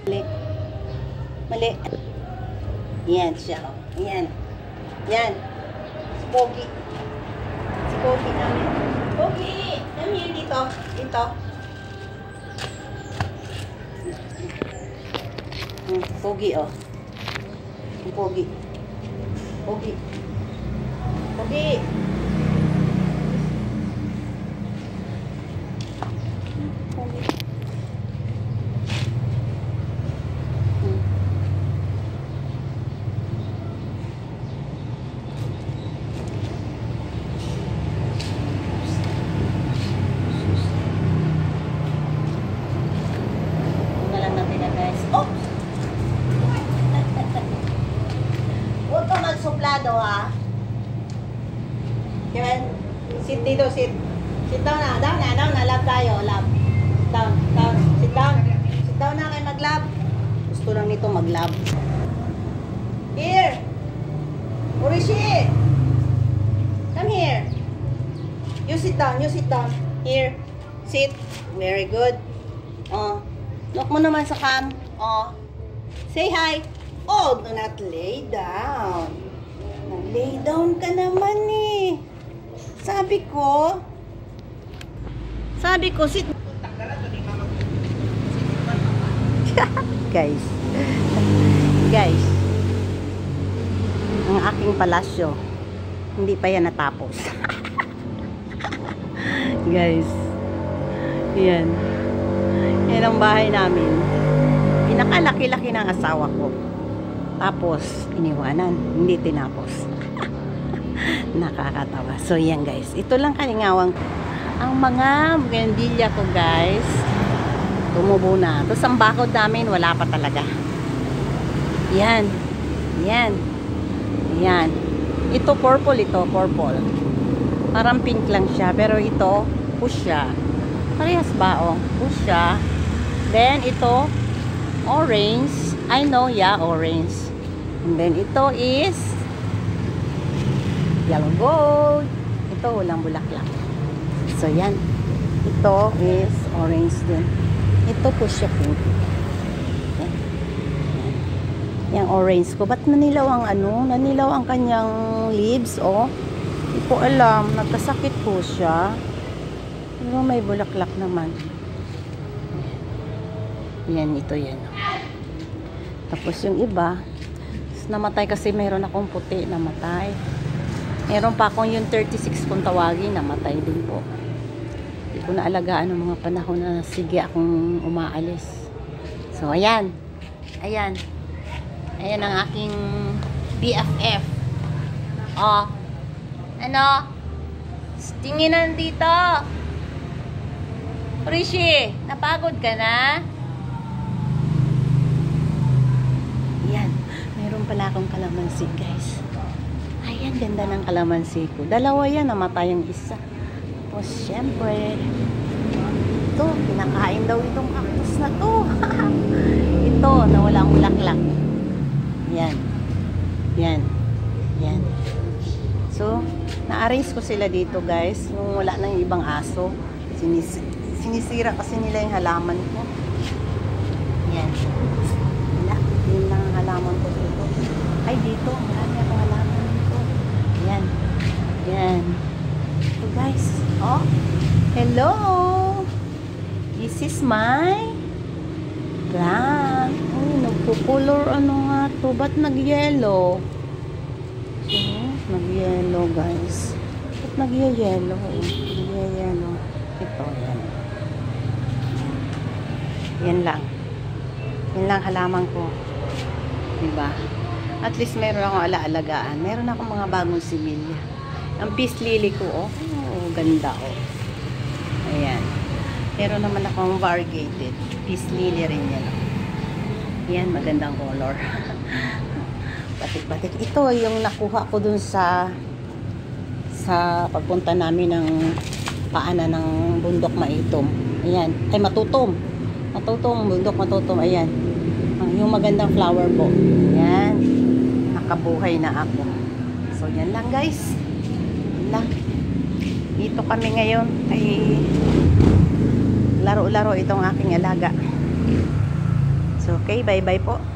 Mali. Mali. Yan siya. Yan. Yan. Si Pogi. Si Pogi namin. Pogi! Come here dito. Dito. Pogi, oh. Pogi. Pogi. Pogi. Pogi. Suplado ha. Kevin, sit dito, sit. Sit down na, down na, love tayo, love. Down, down, sit down. Sit down na kayo mag-love. Gusto lang nito mag-love. Here. Urishi. Come here. You sit down, you sit down. Here. Sit. Very good. Oh. Look mo naman sa cam. Oh. Say hi. Oh, do not lay down. Lay down ka naman eh. Sabi ko, sit. Guys. Guys. Ang aking palasyo, hindi pa yan natapos. Guys. Yan. Yan ang bahay namin. Pinakalaki-laki ng asawa ko. Tapos, iniwanan. Hindi tinapos. Nakakatawa. So, yan guys. Ito lang kalingawang ang mga bugandilya ko guys. Tumubo na. Tapos, ang bakod namin, wala pa talaga. Yan. Yan. Yan. Ito, purple ito. Purple. Parang pink lang siya. Pero ito, fuchsia. Parehas ba? Oh, fuchsia. Then, ito, orange. I know, yeah, orange. And then, ito is yellow gold. Ito, walang bulaklak. So, yan. Ito is orange din. Ito po siya pink. Yan. Yan, orange ko. Ba't nanilaw ang ano? Nanilaw ang kanyang leaves, oh. Hindi ko alam. Nagkasakit po siya. Pero may bulaklak naman. Yan, ito yan. Tapos yung iba, namatay kasi mayroon akong puti, namatay. Meron pa akong yung 36 kung tawagin, namatay din po. Hindi ko na alagaan ng mga panahon na sige akong umaalis. So, ayan. Ayan. Ayan ang aking BFF. Oh. Ano? Tinginan dito. Rishi, napagod ka na? Yan. Meron pala akong kalamansi, guys. Ayan, ganda ng kalamansi ko. Dalawa yan, namatay yung isa. Tapos, syempre, ito, kinakain daw itong cactus na to. Ito, na walang bulaklak. Yan. Yan. Yan. So, na-arrange ko sila dito, guys. Nung wala na yung ibang aso. Sinisira kasi nila yung halaman ko. Yan. Wala. Yun lang ang halaman ko dito. Ay, dito. Marami akong halaman dito. Yan. Yan. So, guys. Oh. Hello. This is my plant. Uy, nagpo-color ano nga to. Ba't nag-yellow? So, nag-yellow, guys. Ba't nag-yellow? Nag-yellow. Ito, yan. Yan lang. Yan lang halaman ko. Diba? At least meron akong alaalagaan. Meron akong mga bagong similya. Ang peace lily ko, oh. Oh, ganda, oh. Ayan. Meron naman akong variegated. Peace lily rin yan, oh. Yan, magandang color. Batik-batik. Ito, yung nakuha ko dun sa pagpunta namin ng paanan ng bundok maitom. Ayan. Ay, matutom. Matutom. Bundok matutom. Ayan. Yung magandang flower po. Ayan. Nakabuhay na ako. So, yan lang, guys. Yan lang. Dito kami ngayon. Ay, laro-laro itong aking alaga. So, Okay, bye-bye po.